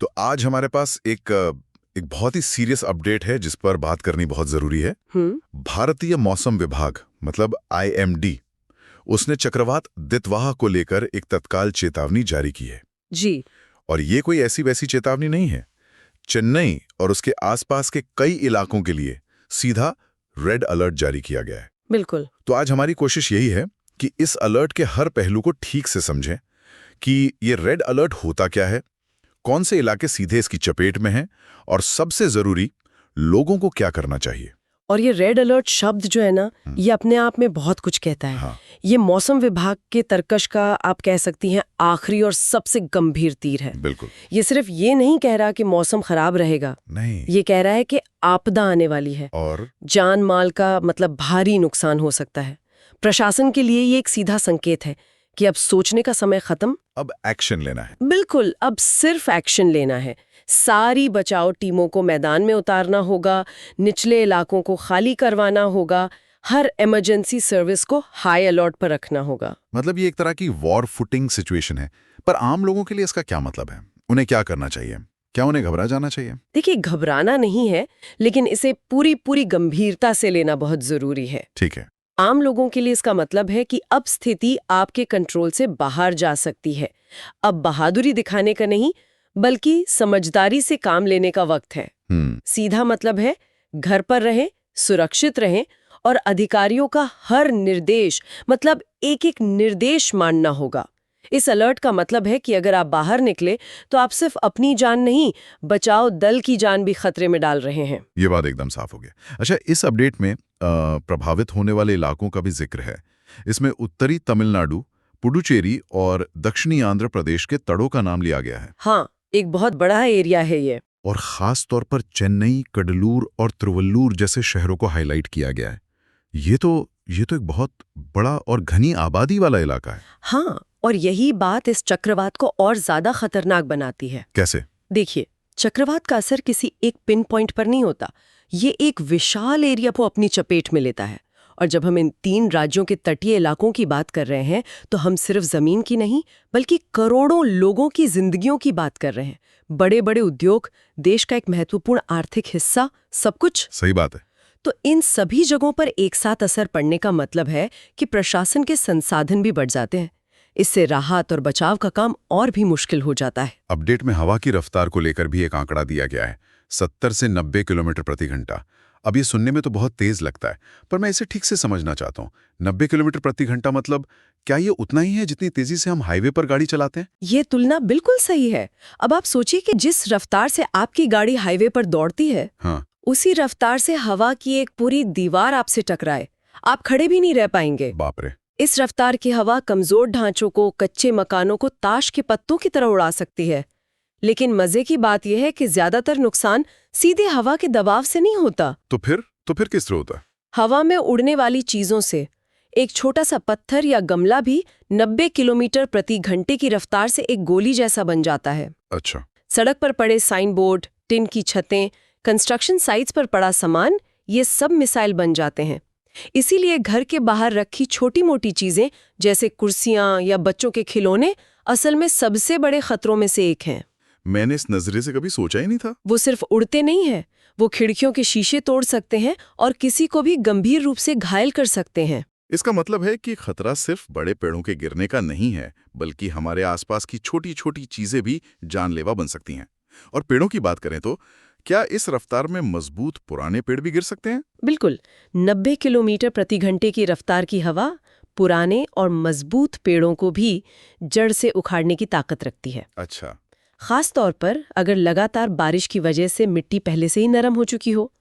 तो आज हमारे पास एक बहुत ही सीरियस अपडेट है जिस पर बात करनी बहुत जरूरी है। भारतीय मौसम विभाग मतलब IMD उसने चक्रवात दितवाह को लेकर एक तत्काल चेतावनी जारी की है जी। और ये कोई ऐसी वैसी चेतावनी नहीं है। चेन्नई और उसके आसपास के कई इलाकों के लिए सीधा रेड अलर्ट जारी किया गया है। बिल्कुल। तो आज हमारी कोशिश यही है कि इस अलर्ट के हर पहलू को ठीक से समझें कि ये रेड अलर्ट होता क्या है, कौन से इलाके सीधे इसकी चपेट में हैं और सबसे जरूरी लोगों को क्या करना चाहिए। और ये रेड अलर्ट शब्द जो है ना, ये अपने आप में बहुत कुछ कहता है। हाँ। ये मौसम विभाग के तरकश का आप कह सकती हैं आखिरी और सबसे गंभीर तीर है। बिल्कुल। ये सिर्फ ये नहीं कह रहा कि मौसम खराब रहेगा, नहीं, ये कह रहा है कि आपदा आने वाली है और जान माल का मतलब भारी नुकसान हो सकता है। प्रशासन के लिए ये एक सीधा संकेत है कि अब सोचने का समय खत्म, अब एक्शन लेना है। बिल्कुल, अब सिर्फ एक्शन लेना है। सारी बचाव टीमों को मैदान में उतारना होगा, निचले इलाकों को खाली करवाना होगा, हर इमरजेंसी सर्विस को हाई अलर्ट पर रखना होगा। मतलब ये एक तरह की वॉर फुटिंग सिचुएशन है। पर आम लोगों के लिए इसका क्या मतलब है? उन्हें क्या करना चाहिए? क्या उन्हें घबरा जाना चाहिए? देखिए, घबराना नहीं है, लेकिन इसे पूरी गंभीरता से लेना बहुत जरूरी है। ठीक है। आम लोगों के लिए इसका मतलब है कि अब स्थिति आपके कंट्रोल से बाहर जा सकती है। अब बहादुरी दिखाने का नहीं, बल्कि समझदारी से काम लेने का वक्त है। सीधा मतलब है घर पर रहें, सुरक्षित रहें और अधिकारियों का हर निर्देश मतलब एक निर्देश मानना होगा। इस अलर्ट का मतलब है कि अगर आप बाहर निकले तो आप सिर्फ अपनी जान नहीं, बचाव दल की जान भी खतरे में डाल रहे हैं। ये बात एकदम साफ हो गया। अच्छा, इस अपडेट में प्रभावित होने वाले इलाकों का भी जिक्र है। इसमें उत्तरी तमिलनाडु, पुडुचेरी और दक्षिणी आंध्र प्रदेश के तड़ों का नाम लिया गया है। हाँ, एक बहुत बड़ा एरिया है ये। और खास तौर पर चेन्नई, कडलूर और तिरुवल्लुर जैसे शहरों को हाईलाइट किया गया है। ये तो एक बहुत बड़ा और घनी आबादी वाला इलाका है। हाँ, और यही बात इस चक्रवात को और ज्यादा खतरनाक बनाती है। कैसे? देखिए, चक्रवात का असर किसी एक पिन पॉइंट पर नहीं होता, ये एक विशाल एरिया को अपनी चपेट में लेता है। और जब हम इन 3 राज्यों के तटीय इलाकों की बात कर रहे हैं, तो हम सिर्फ जमीन की नहीं, बल्कि करोड़ों लोगों की जिंदगियों की बात कर रहे हैं। बड़े बड़े उद्योग, देश का एक महत्वपूर्ण आर्थिक हिस्सा, सब कुछ। सही बात है। तो इन सभी जगहों पर एक साथ असर पड़ने का मतलब है कि प्रशासन के संसाधन भी बढ़ जाते हैं। इससे राहत और बचाव का काम और भी मुश्किल हो जाता है। अपडेट में हवा की रफ्तार को लेकर भी एक आंकड़ा दिया गया है, 70 से 90 किलोमीटर प्रति घंटा। अब ये सुनने में तो बहुत तेज लगता है, पर मैं इसे ठीक से समझना चाहता हूँ। 90 किलोमीटर प्रति घंटा मतलब क्या ये उतना ही है जितनी तेजी से हम हाईवे पर गाड़ी चलाते हैं? ये तुलना बिल्कुल सही है। अब आप सोचिए कि जिस रफ्तार से आपकी गाड़ी हाईवे पर दौड़ती है, हाँ। उसी रफ्तार से हवा की एक पूरी दीवार आपसे टकराए, आप खड़े भी नहीं रह पाएंगे। बाप रे। इस रफ्तार की हवा कमजोर ढांचों को, कच्चे मकानों को ताश के पत्तों की तरह उड़ा सकती है। लेकिन मजे की बात यह है कि ज्यादातर नुकसान सीधे हवा के दबाव से नहीं होता। तो फिर किस तरह होता है? हवा में उड़ने वाली चीजों से। एक छोटा सा पत्थर या गमला भी 90 किलोमीटर प्रति घंटे की रफ्तार से एक गोली जैसा बन जाता है। अच्छा। सड़क पर पड़े साइन बोर्ड, टिन की छतें, कंस्ट्रक्शन साइट्स पर पड़ा सामान, ये सब मिसाइल बन जाते हैं। इसीलिए घर के बाहर रखी छोटी मोटी चीजें जैसे कुर्सियां या बच्चों के खिलौने असल में सबसे बड़े खतरों में से एक हैं। मैंने इस नजरिए से कभी सोचा ही नहीं था। वो सिर्फ उड़ते नहीं हैं, वो खिड़कियों के शीशे तोड़ सकते हैं और किसी को भी गंभीर रूप से घायल कर सकते हैं। इसका मतलब है कि खतरा सिर्फ बड़े पेड़ों के गिरने का नहीं है, बल्कि हमारे आसपास की छोटी छोटी चीजें भी जानलेवा बन सकती हैं। और पेड़ों की बात करें तो क्या इस रफ्तार में मजबूत पुराने पेड़ भी गिर सकते हैं? बिल्कुल। 90 किलोमीटर प्रति घंटे की रफ्तार की हवा पुराने और मजबूत पेड़ों को भी जड़ से उखाड़ने की ताकत रखती है। अच्छा। खास तौर पर अगर लगातार बारिश की वजह से मिट्टी पहले से ही नरम हो चुकी हो।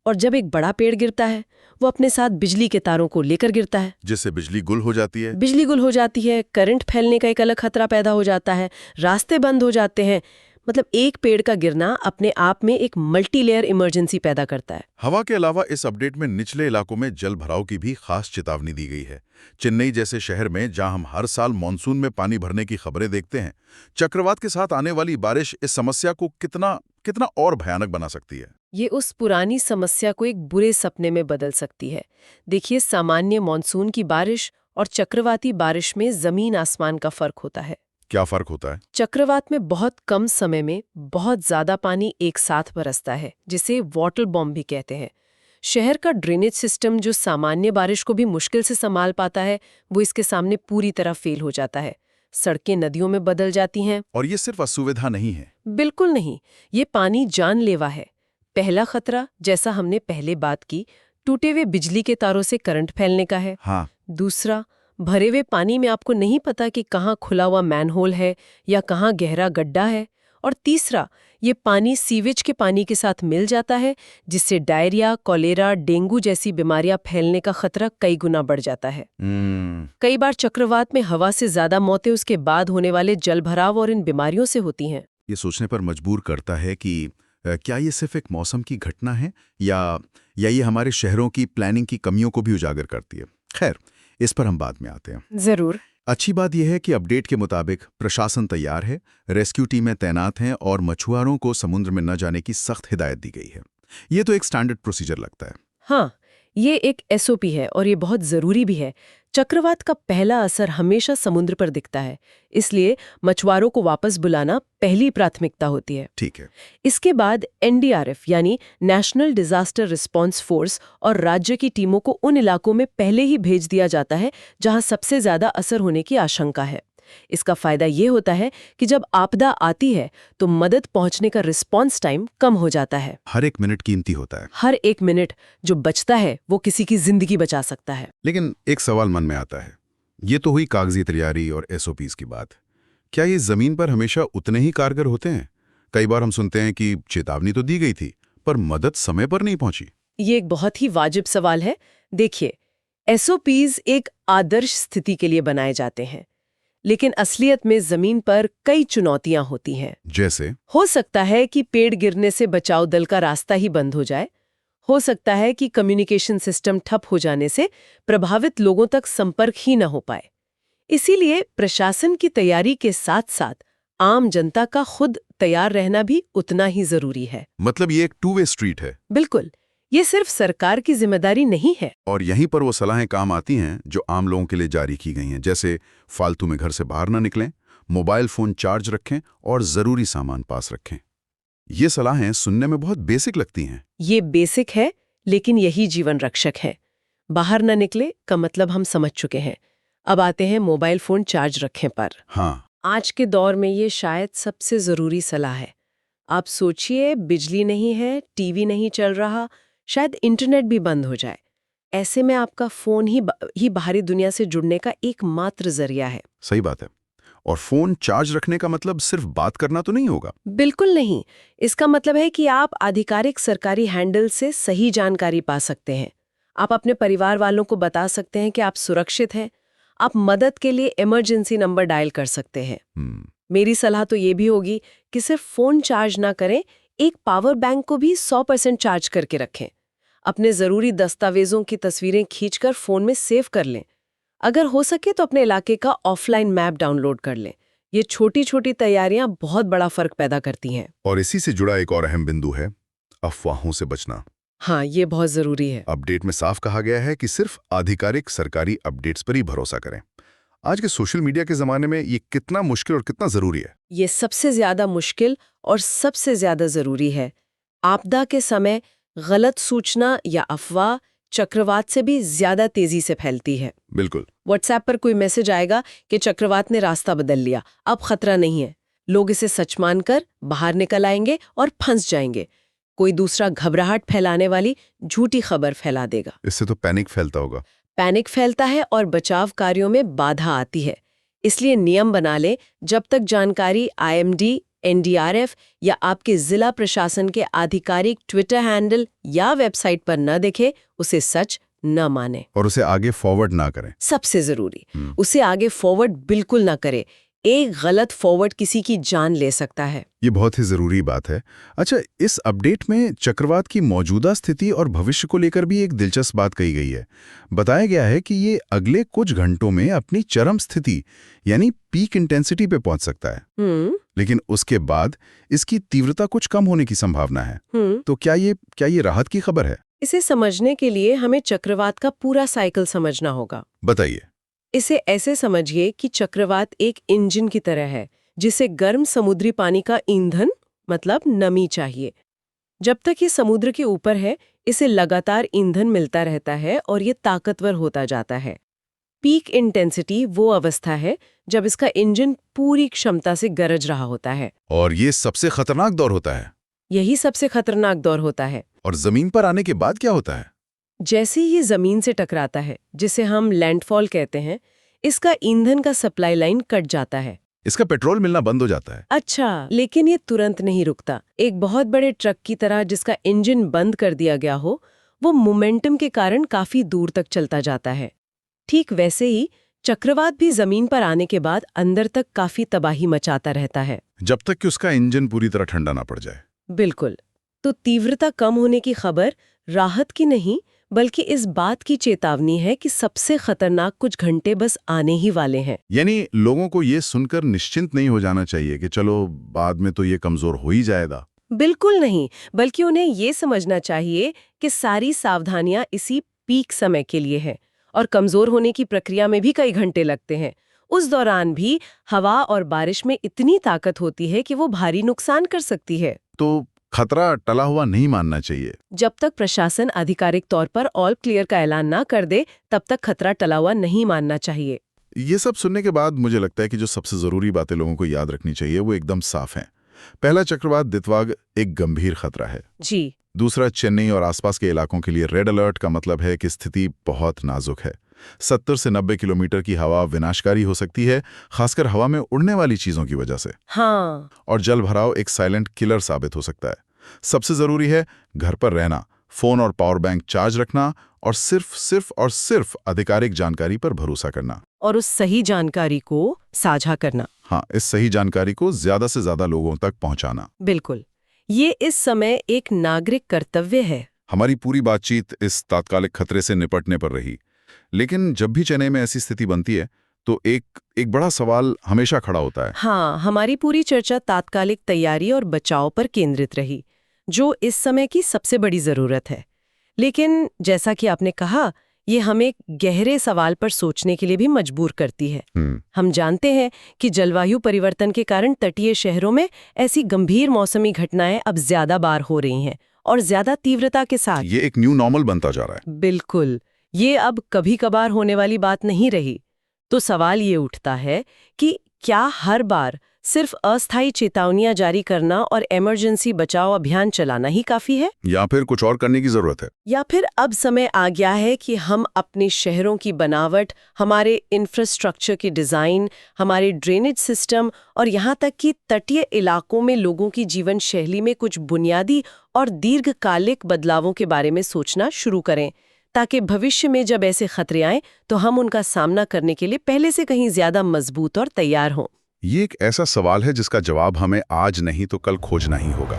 और जब एक बड़ा पेड़ गिरता है, वो अपने साथ बिजली के तारों को लेकर गिरता है, जिससे बिजली गुल हो जाती है। करंट फैलने का एक अलग खतरा पैदा हो जाता है, रास्ते बंद हो जाते हैं। मतलब एक पेड़ का गिरना अपने आप में एक मल्टी लेयर इमरजेंसी पैदा करता है। हवा के अलावा इस अपडेट में निचले इलाकों में जल भराव की भी खास चेतावनी दी गई है। चेन्नई जैसे शहर में जहां हम हर साल मानसून में पानी भरने की खबरें देखते हैं, चक्रवात के साथ आने वाली बारिश इस समस्या को कितना और भयानक बना सकती है। ये उस पुरानी समस्या को एक बुरे सपने में बदल सकती है। देखिए, सामान्य मानसून की बारिश और चक्रवाती बारिश में जमीन आसमान का फर्क होता है। क्या फर्क होता है? चक्रवात में बहुत कम समय में बहुत ज्यादा पानी एक साथ बरसता है, जिसे वाटर बॉम्ब भी कहते हैं। शहर का ड्रेनेज सिस्टम जो सामान्य बारिश को भी मुश्किल से संभाल पाता है, वो इसके सामने पूरी तरह फेल हो जाता है। सड़कें नदियों में बदल जाती हैं। और ये सिर्फ असुविधा नहीं है। बिल्कुल नहीं, ये पानी जानलेवा है। पहला खतरा, जैसा हमने पहले बात की, टूटे हुए बिजली के तारों से करंट फैलने का है। हाँ। दूसरा, भरे हुए पानी में आपको नहीं पता कि कहाँ खुला हुआ मैनहोल है या कहाँ गहरा गड्ढा है। और तीसरा, ये पानी सीवेज के पानी के साथ मिल जाता है, जिससे डायरिया, कॉलेरा, डेंगू जैसी बीमारियां फैलने का खतरा कई गुना बढ़ जाता है। कई बार चक्रवात में हवा से ज्यादा मौतें उसके बाद होने वाले जलभराव और इन बीमारियों से होती हैं। ये सोचने पर मजबूर करता है कि क्या ये सिर्फ एक मौसम की घटना है या ये हमारे शहरों की प्लानिंग की कमियों को भी उजागर करती है। खैर, इस पर हम बाद में आते हैं। जरूर। अच्छी बात यह है कि अपडेट के मुताबिक प्रशासन तैयार है, रेस्क्यू टीमें तैनात हैं और मछुआरों को समुद्र में न जाने की सख्त हिदायत दी गई है। ये तो एक स्टैंडर्ड प्रोसीजर लगता है। हाँ, ये एक SOP है और ये बहुत जरूरी भी है। चक्रवात का पहला असर हमेशा समुद्र पर दिखता है, इसलिए मछुआरों को वापस बुलाना पहली प्राथमिकता होती है। ठीक है। इसके बाद NDRF यानी नेशनल डिजास्टर रिस्पांस फोर्स और राज्य की टीमों को उन इलाकों में पहले ही भेज दिया जाता है जहां सबसे ज्यादा असर होने की आशंका है। इसका फायदा ये होता है कि जब आपदा आती है तो मदद पहुंचने का रिस्पांस टाइम कम हो जाता है। हर एक मिनट कीमती होता है। हर एक मिनट जो बचता है वो किसी की जिंदगी बचा सकता है। लेकिन एक सवाल मन में आता है। ये तो हुई कागजी तैयारी और SOPs की बात। क्या ये जमीन पर हमेशा उतने ही कारगर होते हैं? कई बार हम सुनते हैं कि चेतावनी तो दी गई थी, पर मदद समय पर नहीं पहुंची। ये एक बहुत ही वाजिब सवाल है। देखिए, SOPs एक आदर्श स्थिति के लिए बनाए जाते हैं, लेकिन असलियत में जमीन पर कई चुनौतियां होती हैं। जैसे? हो सकता है कि पेड़ गिरने से बचाव दल का रास्ता ही बंद हो जाए। हो सकता है कि कम्युनिकेशन सिस्टम ठप हो जाने से प्रभावित लोगों तक संपर्क ही न हो पाए। इसीलिए प्रशासन की तैयारी के साथ साथ आम जनता का खुद तैयार रहना भी उतना ही जरूरी है। मतलब ये एक 2 वे स्ट्रीट है। बिल्कुल, ये सिर्फ सरकार की जिम्मेदारी नहीं है। और यहीं पर वो सलाहें काम आती हैं जो आम लोगों के लिए जारी की गई हैं, जैसे फालतू में घर से बाहर ना निकलें, मोबाइल फोन चार्ज रखें और जरूरी सामान पास रखें। ये सलाहें सुनने में बहुत बेसिक लगती हैं। ये बेसिक है, लेकिन यही जीवन रक्षक है। बाहर न निकले का मतलब हम समझ चुके हैं। अब आते हैं मोबाइल फोन चार्ज रखें पर। हाँ। आज के दौर में ये शायद सबसे जरूरी सलाह है। आप सोचिए, बिजली नहीं है, टीवी नहीं चल रहा, शायद इंटरनेट भी बंद हो जाए। ऐसे में आपका फोन ही बाहरी दुनिया से जुड़ने का एकमात्र जरिया है। सही बात है। और फोन चार्ज रखने का मतलब सिर्फ बात करना तो नहीं होगा। बिल्कुल नहीं। इसका मतलब है कि आप आधिकारिक सरकारी हैंडल से सही जानकारी पा सकते हैं। आप अपने परिवार वालों को बता सकते हैं कि आप सुरक्षित हैं। आप मदद के लिए इमरजेंसी नंबर डायल कर सकते हैं। मेरी सलाह तो ये भी होगी कि सिर्फ फोन चार्ज ना करें, एक पावर बैंक को भी 100% चार्ज करके रखें। अपने जरूरी दस्तावेजों की तस्वीरें खींचकर फोन में सेव कर लें। अगर हो सके तो अपने इलाके का ऑफलाइन मैप डाउनलोड कर लें। ये छोटी छोटी तैयारियां बहुत बड़ा फर्क पैदा करती हैं। और इसी से जुड़ा एक और अहम बिंदु है अफवाहों से बचना। हाँ, ये बहुत जरूरी है। अपडेट में साफ कहा गया है कि सिर्फ आधिकारिक सरकारी अपडेट्स पर ही भरोसा करें। आज के सोशल मीडिया के जमाने में ये कितना मुश्किल और कितना जरूरी है? ये सबसे ज्यादा मुश्किल और सबसे ज्यादा जरूरी है। आपदा के समय गलत सूचना या अफवाह चक्रवात से भी ज्यादा तेजी से फैलती है। बिल्कुल। व्हाट्सएप पर कोई मैसेज आएगा कि चक्रवात ने रास्ता बदल लिया, अब खतरा नहीं है। लोग इसे सच मानकर बाहर निकल आएंगे और फंस जाएंगे। कोई दूसरा घबराहट फैलाने वाली झूठी खबर फैला देगा। इससे तो पैनिक फैलता होगा। पैनिक फैलता है और बचाव कार्यों में बाधा आती है। इसलिए नियम बना ले, जब तक जानकारी IMD, NDRF या आपके जिला प्रशासन के आधिकारिक ट्विटर हैंडल या वेबसाइट पर न दिखे, उसे सच न माने। और उसे आगे फॉरवर्ड ना करें। सबसे जरूरी, उसे आगे फॉरवर्ड बिल्कुल ना करे। एक गलत फॉरवर्ड किसी की जान ले सकता है। ये बहुत ही जरूरी बात है। अच्छा, इस अपडेट में चक्रवात की मौजूदा स्थिति और भविष्य को लेकर भी एक दिलचस्प बात कही गई है। बताया गया है कि ये अगले कुछ घंटों में अपनी चरम स्थिति यानी पीक इंटेंसिटी पे पहुंच सकता है। लेकिन उसके बाद इसकी तीव्रता कुछ कम होने की संभावना है। तो क्या ये राहत की खबर है? इसे समझने के लिए हमें चक्रवात का पूरा साइकिल समझना होगा। बताइए। इसे ऐसे समझिए कि चक्रवात एक इंजन की तरह है जिसे गर्म समुद्री पानी का ईंधन मतलब नमी चाहिए। जब तक ये समुद्र के ऊपर है, इसे लगातार ईंधन मिलता रहता है और ये ताकतवर होता जाता है। पीक इंटेंसिटी वो अवस्था है जब इसका इंजन पूरी क्षमता से गरज रहा होता है। और ये सबसे खतरनाक दौर होता है। यही सबसे खतरनाक दौर होता है। और जमीन पर आने के बाद क्या होता है? जैसे ही ये जमीन से टकराता है, जिसे हम लैंडफॉल कहते हैं, इसका ईंधन का सप्लाई लाइन कट जाता है। इसका पेट्रोल मिलना बंद हो जाता है। अच्छा, लेकिन ये तुरंत नहीं रुकता। एक बहुत बड़े ट्रक की तरह जिसका इंजन बंद कर दिया गया हो, वो मोमेंटम के कारण काफी दूर तक चलता जाता है। ठीक वैसे ही चक्रवात भी जमीन पर आने के बाद अंदर तक काफी तबाही मचाता रहता है, जब तक कि उसका इंजन पूरी तरह ठंडा ना पड़ जाए। बिल्कुल। तो तीव्रता कम होने की खबर राहत की नहीं, बल्कि इस बात की चेतावनी है कि सबसे खतरनाक कुछ घंटे बस आने ही वाले हैं। यानी लोगों को ये सुनकर निश्चिंत नहीं हो जाना चाहिए कि चलो बाद में तो ये कमजोर हो ही जाएगा। बिल्कुल नहीं, बल्कि उन्हें ये समझना चाहिए कि सारी सावधानियां इसी पीक समय के लिए है और कमजोर होने की प्रक्रिया में भी कई घंटे लगते हैं। उस दौरान भी हवा और बारिश में इतनी ताकत होती है कि वो भारी नुकसान कर सकती है। तो खतरा टला हुआ नहीं मानना चाहिए। जब तक प्रशासन आधिकारिक तौर पर ऑल क्लियर का ऐलान ना कर दे, तब तक खतरा टला हुआ नहीं मानना चाहिए। ये सब सुनने के बाद मुझे लगता है कि जो सबसे जरूरी बातें लोगों को याद रखनी चाहिए वो एकदम साफ हैं। पहला, चक्रवात दित्वाग एक गंभीर खतरा है। जी। दूसरा, चेन्नई और आसपास के इलाकों के लिए रेड अलर्ट का मतलब है कि स्थिति बहुत नाजुक है। 70 से 90 किलोमीटर की हवा विनाशकारी हो सकती है, खासकर हवा में उड़ने वाली चीजों की वजह से। हाँ। और जल भराव एक साइलेंट किलर साबित हो सकता है। सबसे जरूरी है घर पर रहना, फोन और पावर बैंक चार्ज रखना और सिर्फ आधिकारिक जानकारी पर भरोसा करना। और उस सही जानकारी को साझा करना। हाँ, इस सही जानकारी को ज्यादा से ज्यादा लोगों तक पहुंचाना। बिल्कुल, ये इस समय एक नागरिक कर्तव्य है। हमारी पूरी बातचीत इस तात्कालिक खतरे से निपटने पर रही, लेकिन जब भी चेन्नई में ऐसी स्थिति बनती है तो एक बड़ा सवाल हमेशा खड़ा होता है। हाँ, हमारी पूरी चर्चा तात्कालिक तैयारी और बचाव पर केंद्रित रही, जो इस समय की सबसे बड़ी जरूरत है। लेकिन जैसा कि आपने कहा, ये हमें गहरे सवाल पर सोचने के लिए भी मजबूर करती है। हम जानते हैं कि जलवायु परिवर्तन के कारण तटीय शहरों में ऐसी गंभीर मौसमी घटनाएं अब ज्यादा बार हो रही हैं और ज्यादा तीव्रता के साथ। ये एक न्यू नॉर्मल बनता जा रहा है। बिल्कुल, ये अब कभी कभार होने वाली बात नहीं रही। तो सवाल ये उठता है कि क्या हर बार सिर्फ अस्थायी चेतावनियां जारी करना और इमरजेंसी बचाव अभियान चलाना ही काफी है, या फिर कुछ और करने की जरूरत है? या फिर अब समय आ गया है कि हम अपने शहरों की बनावट, हमारे इंफ्रास्ट्रक्चर की डिजाइन, हमारे ड्रेनेज सिस्टम और यहाँ तक कि तटीय इलाकों में लोगों की जीवन शैली में कुछ बुनियादी और दीर्घकालिक बदलावों के बारे में सोचना शुरू करें, ताकि भविष्य में जब ऐसे खतरे आएं तो हम उनका सामना करने के लिए पहले से कहीं ज्यादा मजबूत और तैयार हों। ये एक ऐसा सवाल है जिसका जवाब हमें आज नहीं तो कल खोजना ही होगा।